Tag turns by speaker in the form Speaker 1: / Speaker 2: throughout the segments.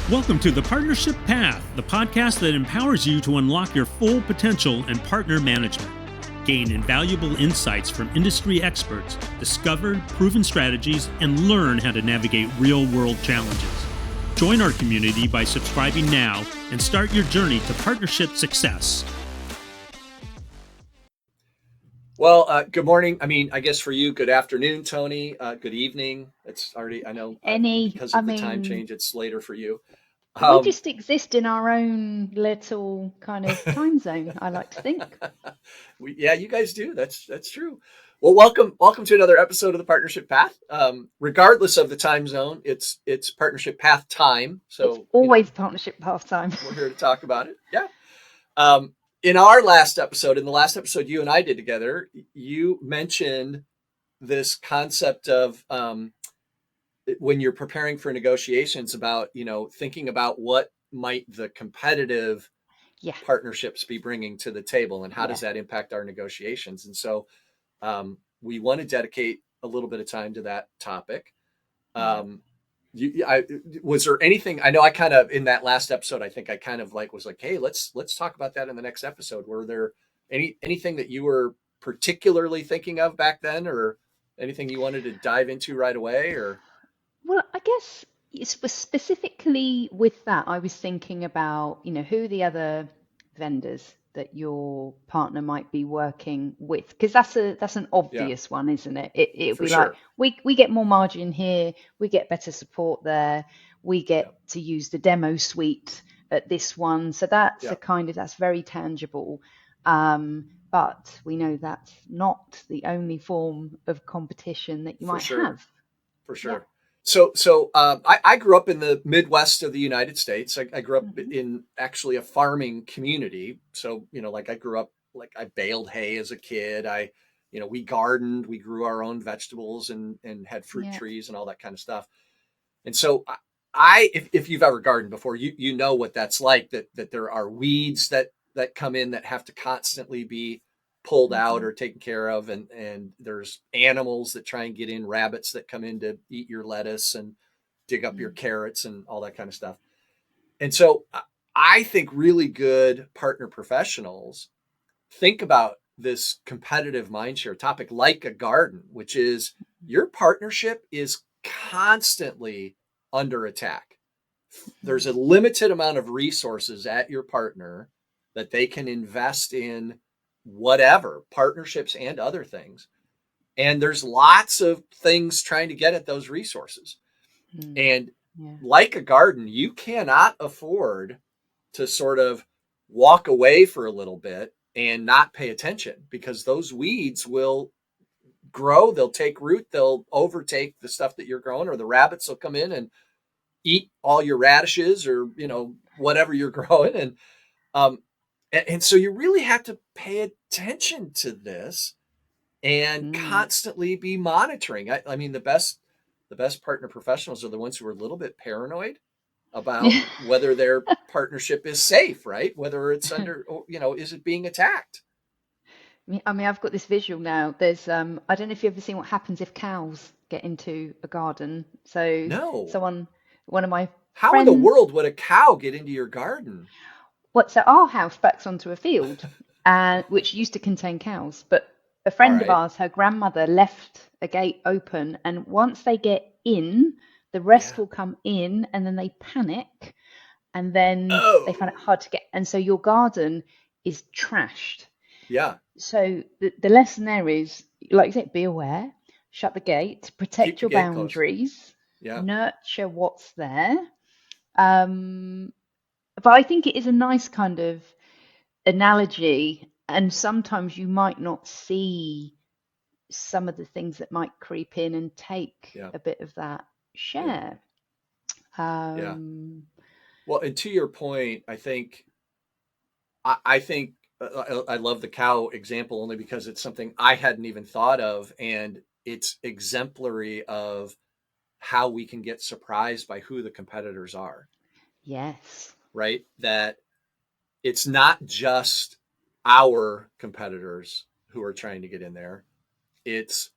Speaker 1: Welcome to the Partnership Path, the podcast that empowers you to unlock your full potential in partner management. Gain invaluable insights from industry experts, discover proven strategies, and learn how to navigate real-world challenges. Join our community by subscribing now and start your journey to partnership success.
Speaker 2: Well, good morning. I guess for you, good afternoon, Toni. Good evening. It's already, I know, because of the time change, it's later for you.
Speaker 3: We just exist in our own little kind of time zone, I like to think.
Speaker 2: Yeah, you guys do. That's true. Well, welcome to another episode of the Partnership Path. Regardless of the time zone, it's Partnership Path time. So
Speaker 3: it's always Partnership Path time.
Speaker 2: We're here to talk about it. Yeah. In the last episode you and I did together, you mentioned this concept of when you're preparing for negotiations about, thinking about what might the competitive partnerships be bringing to the table and how does that impact our negotiations. And so we want to dedicate a little bit of time to that topic. Was there anything, I know I kind of, in that last episode, I think I kind of was like, hey, let's talk about that in the next episode. Were there anything that you were particularly thinking of back then, or anything you wanted to dive into right away? Or
Speaker 3: Well, I guess specifically with that, I was thinking about, who the other vendors that your partner might be working with, because that's an obvious one, isn't it? It'll be
Speaker 2: sure.
Speaker 3: like we get more margin here, we get better support there, we get to use the demo suite at this one, so that's that's very tangible. But we know that's not the only form of competition that you might have.
Speaker 2: For sure. Yeah. So I grew up in the Midwest of the United States. I grew up in actually a farming community. So, I grew up, I baled hay as a kid. We gardened, we grew our own vegetables and had fruit trees and all that kind of stuff. And so if you've ever gardened before, you know what that's like, that there are weeds that come in that have to constantly be pulled out or taken care of. And there's animals that try and get in, rabbits that come in to eat your lettuce and dig up your carrots and all that kind of stuff. And so I think really good partner professionals think about this competitive mindshare topic like a garden, which is your partnership is constantly under attack. There's a limited amount of resources at your partner that they can invest in whatever, partnerships and other things. And there's lots of things trying to get at those resources. And like a garden, you cannot afford to sort of walk away for a little bit and not pay attention, because those weeds will grow, they'll take root, they'll overtake the stuff that you're growing, or the rabbits will come in and eat all your radishes or, whatever you're growing. And so you really have to pay attention to this and constantly be monitoring. I mean, the best partner professionals are the ones who are a little bit paranoid about whether their partnership is safe, right? Whether it's under, is it being attacked?
Speaker 3: I mean, I've got this visual now. There's, I don't know if you've ever seen what happens if cows get into a garden. So
Speaker 2: no.
Speaker 3: One of my
Speaker 2: How
Speaker 3: friends,
Speaker 2: in the world would a cow get into your garden?
Speaker 3: So our house backs onto a field, which used to contain cows. But a friend of ours, her grandmother left a gate open, and once they get in, the rest will come in, and then they panic, and then they find it hard to get. And so your garden is trashed.
Speaker 2: Yeah.
Speaker 3: So the lesson there is, like you said, be aware, shut the gate, protect your boundaries, nurture what's there. But I think it is a nice kind of analogy, and sometimes you might not see some of the things that might creep in and take a bit of that share.
Speaker 2: Well, and to your point, I think I love the cow example only because it's something I hadn't even thought of, and it's exemplary of how we can get surprised by who the competitors are.
Speaker 3: Yes.
Speaker 2: Right? That it's not just our competitors who are trying to get in there. It's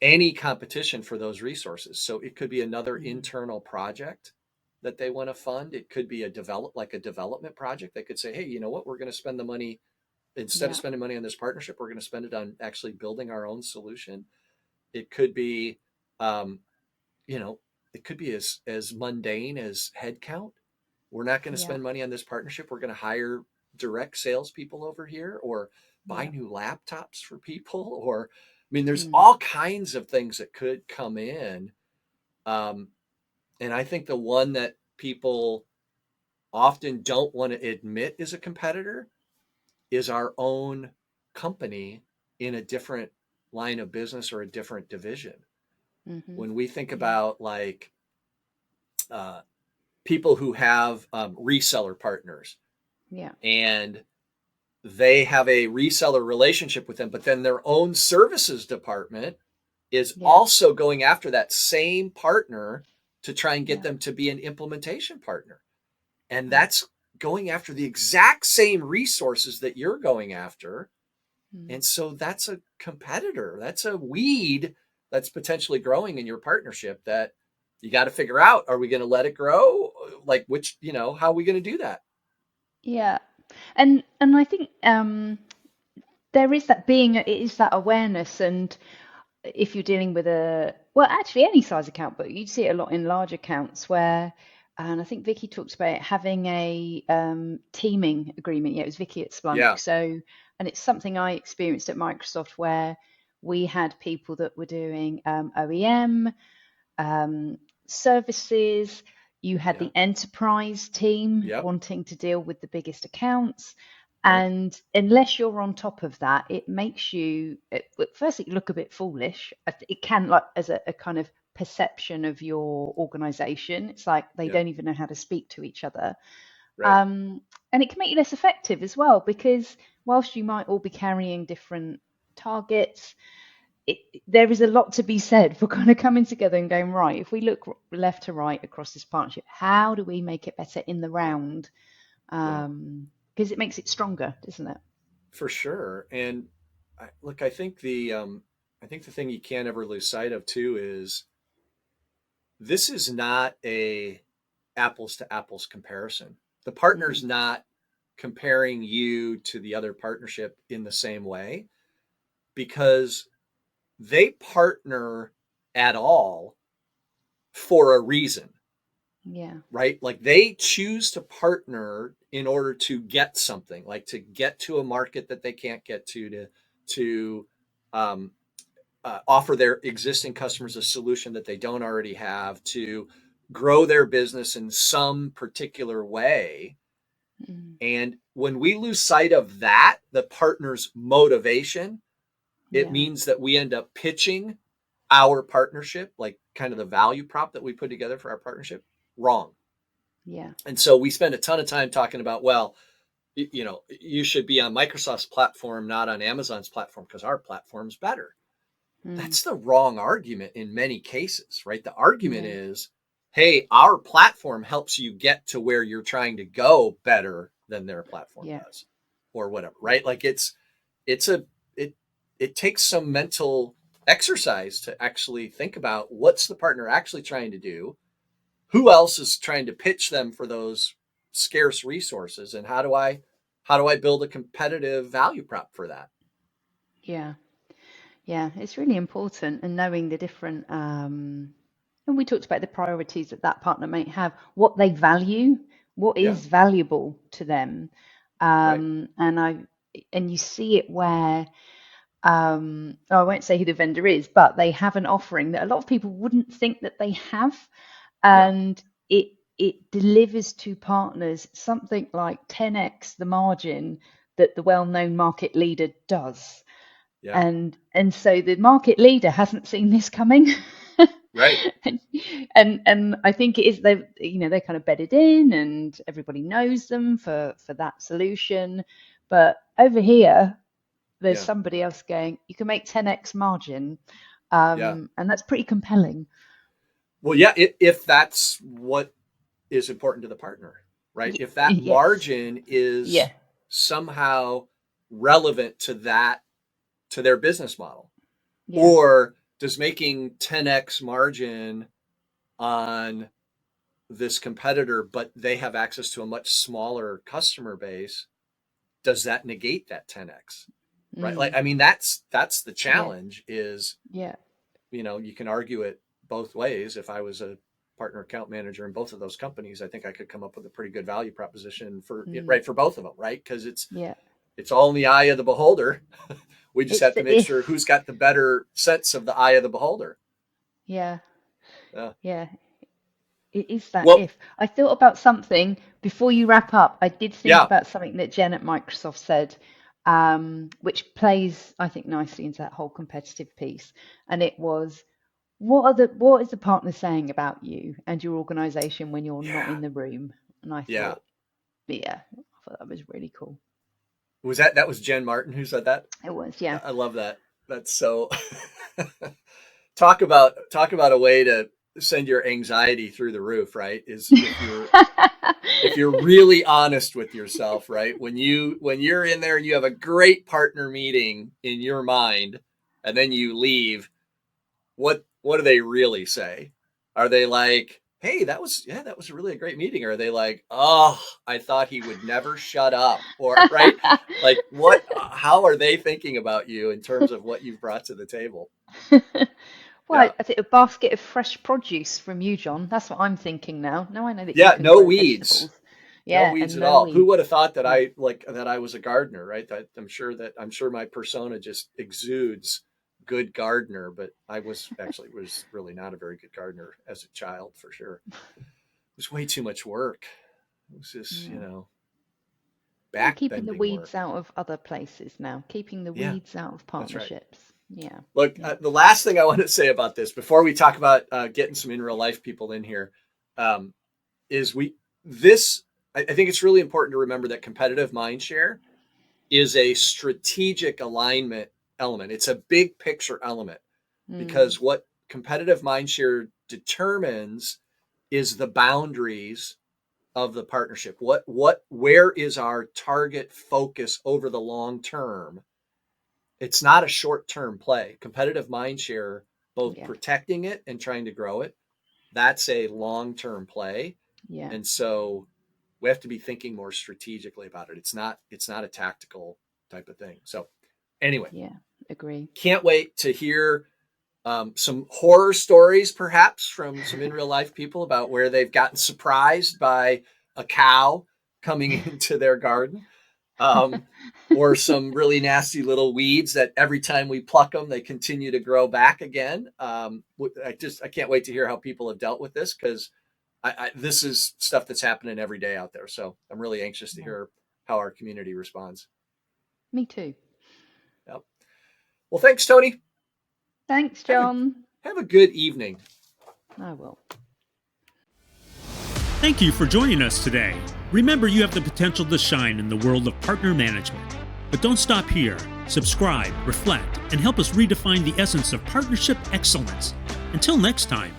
Speaker 2: any competition for those resources. So it could be another internal project that they want to fund. It could be a development project. They could say, hey, you know what, we're going to spend the money, instead of
Speaker 3: Yeah.
Speaker 2: spending money on this partnership, we're going to spend it on actually building our own solution. It could be, um, you know, it could be as mundane as headcount. We're not going to
Speaker 3: Yeah.
Speaker 2: spend money on this partnership. We're going to hire direct salespeople over here, or buy
Speaker 3: Yeah.
Speaker 2: new laptops for people, or I mean, there's
Speaker 3: Mm.
Speaker 2: all kinds of things that could come in. Um, and I think the one that people often don't want to admit is a competitor is our own company in a different line of business or a different division.
Speaker 3: Mm-hmm.
Speaker 2: When we think
Speaker 3: Yeah.
Speaker 2: about like uh, people who have reseller partners,
Speaker 3: Yeah.
Speaker 2: and they have a reseller relationship with them, but then their own services department is
Speaker 3: Yeah.
Speaker 2: also going after that same partner to try and get
Speaker 3: Yeah.
Speaker 2: them to be an implementation partner. And
Speaker 3: Right.
Speaker 2: that's going after the exact same resources that you're going after.
Speaker 3: Mm.
Speaker 2: And so that's a competitor. That's a weed that's potentially growing in your partnership that you got to figure out. Are we going to let it grow? Like, which, how are we going to do that?
Speaker 3: Yeah. And I think there is that it is that awareness. And if you're dealing with actually any size account, but you'd see it a lot in large accounts where, and I think Vicky talks about having a teaming agreement. Yeah, it was Vicky at Splunk.
Speaker 2: Yeah.
Speaker 3: So, and it's something I experienced at Microsoft where we had people that were doing OEM, um, services. You had
Speaker 2: Yeah.
Speaker 3: the enterprise team
Speaker 2: Yep.
Speaker 3: wanting to deal with the biggest accounts.
Speaker 2: Right.
Speaker 3: And unless you're on top of that, it makes firstly, look a bit foolish. It can, like, as a kind of perception of your organization. It's like they
Speaker 2: Yeah.
Speaker 3: don't even know how to speak to each other.
Speaker 2: Right.
Speaker 3: And it can make you less effective as well, because whilst you might all be carrying different targets, there is a lot to be said for kind of coming together and going, right, if we look left to right across this partnership, how do we make it better in the round?
Speaker 2: Yeah.
Speaker 3: Because it makes it stronger, doesn't it?
Speaker 2: For sure. And look, I think the thing you can't ever lose sight of too is this is not a apples to apples comparison. The partner's
Speaker 3: Mm,
Speaker 2: not comparing you to the other partnership in the same way, because they partner at all for a reason,
Speaker 3: yeah,
Speaker 2: right? Like they choose to partner in order to get something, like to get to a market that they can't get to um, offer their existing customers a solution that they don't already have, to grow their business in some particular way.
Speaker 3: mm,
Speaker 2: And when we lose sight of that, the partner's motivation, it
Speaker 3: yeah,
Speaker 2: means that we end up pitching our partnership, like kind of the value prop that we put together for our partnership, wrong.
Speaker 3: yeah,
Speaker 2: And so we spend a ton of time talking about, well, you should be on Microsoft's platform, not on Amazon's platform, because our platform's better.
Speaker 3: mm,
Speaker 2: That's the wrong argument in many cases, right? The argument
Speaker 3: yeah,
Speaker 2: is, hey, our platform helps you get to where you're trying to go better than their platform
Speaker 3: yeah,
Speaker 2: does, or whatever,
Speaker 3: yeah,
Speaker 2: right? Like it's a it it takes some mental exercise to actually think about what's the partner actually trying to do, who else is trying to pitch them for those scarce resources, and how do I build a competitive value prop for that?
Speaker 3: yeah. Yeah, it's really important, and knowing the different, and we talked about the priorities that that partner might have, what they value, what
Speaker 2: Yeah.
Speaker 3: is valuable to them.
Speaker 2: Right.
Speaker 3: And you see it where, I won't say who the vendor is, but they have an offering that a lot of people wouldn't think that they have.
Speaker 2: Yeah.
Speaker 3: And it delivers to partners something like 10x the margin that the well-known market leader does.
Speaker 2: Yeah.
Speaker 3: And so the market leader hasn't seen this coming.
Speaker 2: Right.
Speaker 3: and, and I think it is, they're kind of bedded in and everybody knows them for that solution. But over here there's
Speaker 2: Yeah.
Speaker 3: somebody else going, you can make 10x margin.
Speaker 2: Yeah.
Speaker 3: And that's pretty compelling.
Speaker 2: Well, yeah, if that's what is important to the partner, right? If that
Speaker 3: Yes.
Speaker 2: margin is
Speaker 3: Yeah.
Speaker 2: somehow relevant to their business model,
Speaker 3: Yeah.
Speaker 2: or does making 10x margin on this competitor, but they have access to a much smaller customer base, does that negate that 10x? Right? Like, I mean, that's the challenge is, you can argue it both ways. If I was a partner account manager in both of those companies, I think I could come up with a pretty good value proposition for both of them, right? Because it's all in the eye of the beholder. We just have to make sure who's got the better sense of the eye of the beholder.
Speaker 3: Yeah. It is that if. I thought about something before you wrap up. I did think about something that Jen at Microsoft said, which plays, I think, nicely into that whole competitive piece. And it was, what is the partner saying about you and your organization when you're not in the room? And I thought, I thought that was really cool.
Speaker 2: Was that was Jen Martin who said that?
Speaker 3: It was, yeah.
Speaker 2: I love that. That's so talk about a way to send your anxiety through the roof, right? Is if you're really honest with yourself, right? When you're in there and you have a great partner meeting in your mind and then you leave, what do they really say? Are they like, hey, that was really a great meeting? Or are they like, oh, I thought he would never shut up? Or right? Like how are they thinking about you in terms of what you've brought to the table?
Speaker 3: Well, I think a basket of fresh produce from you, John. That's what I'm thinking now. Now I know that
Speaker 2: you
Speaker 3: can
Speaker 2: no
Speaker 3: grow
Speaker 2: weeds.
Speaker 3: Vegetables. Yeah,
Speaker 2: no weeds at all. Who would have thought that I was a gardener, right? I'm sure my persona just exudes good gardener, but I was really not a very good gardener as a child, for sure. It was way too much work. It was just, back
Speaker 3: keeping the weeds out of other places now. Keeping the weeds out of partnerships. Yeah.
Speaker 2: Look, the last thing I want to say about this before we talk about getting some in real life people in here, is I think it's really important to remember that competitive mindshare is a strategic alignment element. It's a big picture element because what competitive mindshare determines is the boundaries of the partnership. Where is our target focus over the long term? It's not a short-term play. Competitive mindshare, both protecting it and trying to grow it, that's a long-term play. Yeah. And so we have to be thinking more strategically about it. It's not a tactical type of thing. So anyway.
Speaker 3: Yeah, agree.
Speaker 2: Can't wait to hear some horror stories, perhaps, from some in real life people about where they've gotten surprised by a cow coming into their garden. Or some really nasty little weeds that every time we pluck them, they continue to grow back again. I can't wait to hear how people have dealt with this because this is stuff that's happening every day out there. So I'm really anxious to hear how our community responds.
Speaker 3: Me too.
Speaker 2: Yep. Well, thanks, Toni.
Speaker 3: Thanks, John.
Speaker 2: Have a good evening.
Speaker 3: I will.
Speaker 1: Thank you for joining us today. Remember, you have the potential to shine in the world of partner management. But don't stop here. Subscribe, reflect, and help us redefine the essence of partnership excellence. Until next time.